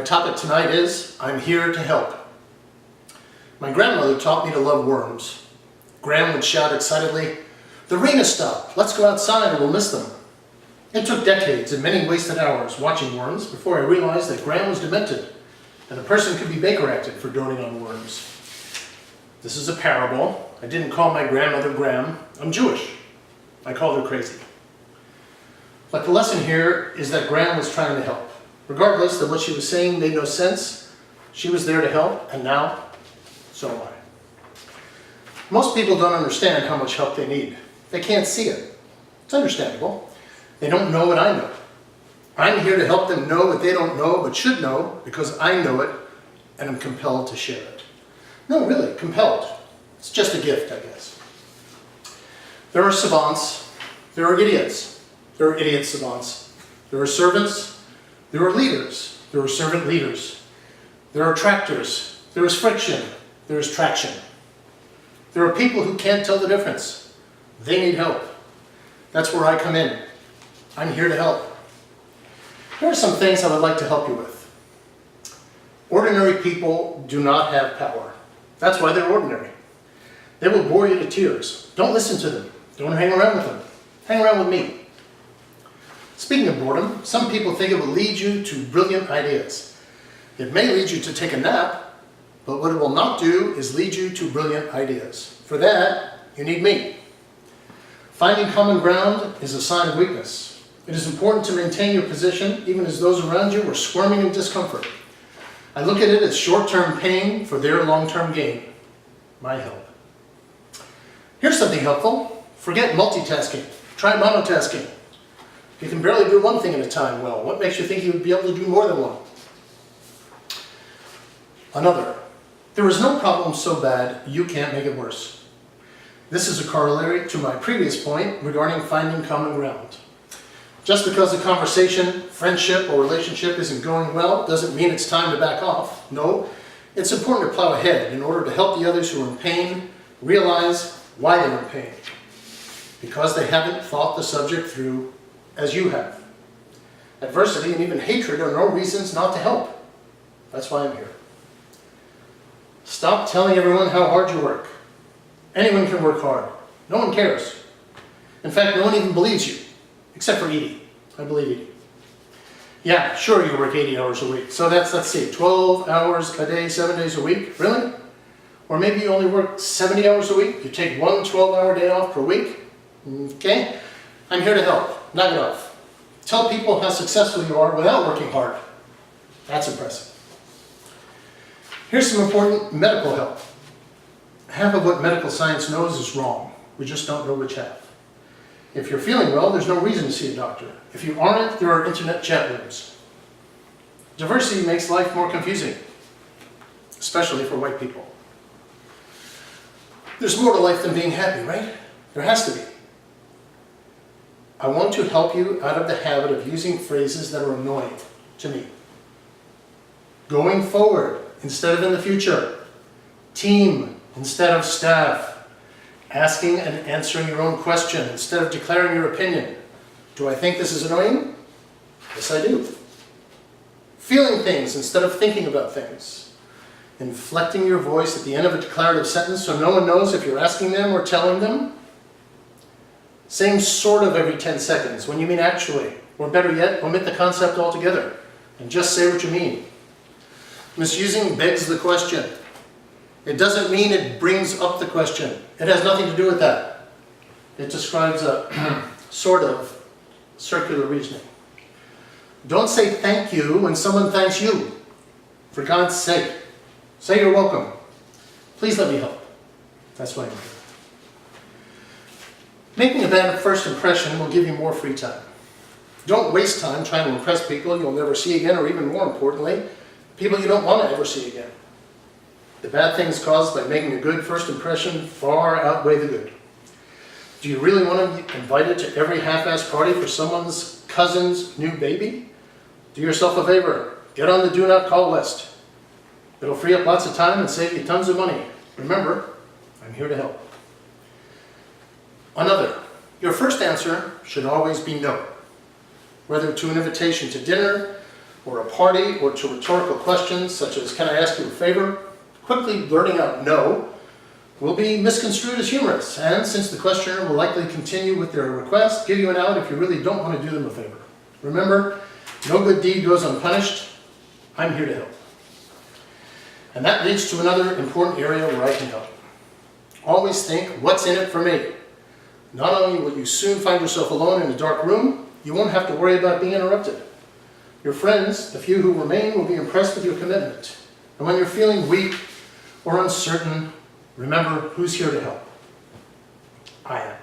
My topic tonight is, I'm here to help. My grandmother taught me to love worms. Gran would shout excitedly, "The rain has stopped, let's go outside or we'll miss them." It took decades and many wasted hours watching worms before I realized that Gran was demented and a person could be Baker acted for doting on worms. This is a parable. I didn't call my grandmother Gram. I'm Jewish. I called her crazy. But the lesson here is that Gran was trying to help. Regardless that what she was saying made no sense, she was there to help, and now, so am I. Most people don't understand how much help they need. They can't see it. It's understandable. They don't know what I know. I'm here to help them know what they don't know but should know because I know it and I'm compelled to share it. No, really, compelled. It's just a gift, I guess. There are savants. There are idiots. There are idiot savants. There are servants. There are leaders. There are servant leaders. There are tractors. There is friction. There is traction. There are people who can't tell the difference. They need help. That's where I come in. I'm here to help. Here are some things I would like to help you with. Ordinary people do not have power. That's why they're ordinary. They will bore you to tears. Don't listen to them. Don't hang around with them. Hang around with me. Speaking of boredom, some people think it will lead you to brilliant ideas. It may lead you to take a nap, but what it will not do is lead you to brilliant ideas. For that, you need me. Finding common ground is a sign of weakness. It is important to maintain your position even as those around you are squirming in discomfort. I look at it as short-term pain for their long-term gain. My help. Here's something helpful. Forget multitasking. Try monotasking. You can barely do one thing at a time well. What makes you think you would be able to do more than one? Another. There is no problem so bad you can't make it worse. This is a corollary to my previous point regarding finding common ground. Just because a conversation, friendship, or relationship isn't going well doesn't mean it's time to back off. No, it's important to plow ahead in order to help the others who are in pain realize why they're in pain. Because they haven't thought the subject through as you have. Adversity and even hatred are no reasons not to help. That's why I'm here. Stop telling everyone how hard you work. Anyone can work hard. No one cares. In fact, no one even believes you, except for Edie. I believe Edie. Yeah, sure you work 80 hours a week. So that's, let's see, 12 hours a day, 7 days a week. Really? Or maybe you only work 70 hours a week. You take one 12-hour day off per week. Okay? I'm here to help. Knock it off. Tell people how successful you are without working hard. That's impressive. Here's some important medical help. Half of what medical science knows is wrong. We just don't know which half. If you're feeling well, there's no reason to see a doctor. If you aren't, there are internet chat rooms. Diversity makes life more confusing, especially for white people. There's more to life than being happy, right? There has to be. I want to help you out of the habit of using phrases that are annoying to me. Going forward instead of in the future. Team instead of staff. Asking and answering your own question instead of declaring your opinion. Do I think this is annoying? Yes, I do. Feeling things instead of thinking about things. Inflecting your voice at the end of a declarative sentence so no one knows if you're asking them or telling them. Saying sort of every 10 seconds when you mean actually. Or better yet, omit the concept altogether and just say what you mean. Misusing begs the question. It doesn't mean it brings up the question. It has nothing to do with that. It describes a sort of circular reasoning. Don't say thank you when someone thanks you. For God's sake, say you're welcome. Please let me help. That's why I'm here. Making a bad first impression will give you more free time. Don't waste time trying to impress people you'll never see again, or even more importantly, people you don't want to ever see again. The bad things caused by making a good first impression far outweigh the good. Do you really want to be invited to every half-assed party for someone's cousin's new baby? Do yourself a favor. Get on the do not call list. It'll free up lots of time and save you tons of money. Remember, I'm here to help. Another, your first answer should always be no. Whether to an invitation to dinner, or a party, or to rhetorical questions such as, "Can I ask you a favor?" quickly blurting out "no" will be misconstrued as humorous, and since the questioner will likely continue with their request, give you an out if you really don't want to do them a favor. Remember, no good deed goes unpunished. I'm here to help. And that leads to another important area where I can help. Always think, what's in it for me? Not only will you soon find yourself alone in a dark room, you won't have to worry about being interrupted. Your friends, the few who remain, will be impressed with your commitment. And when you're feeling weak or uncertain, remember who's here to help. I am.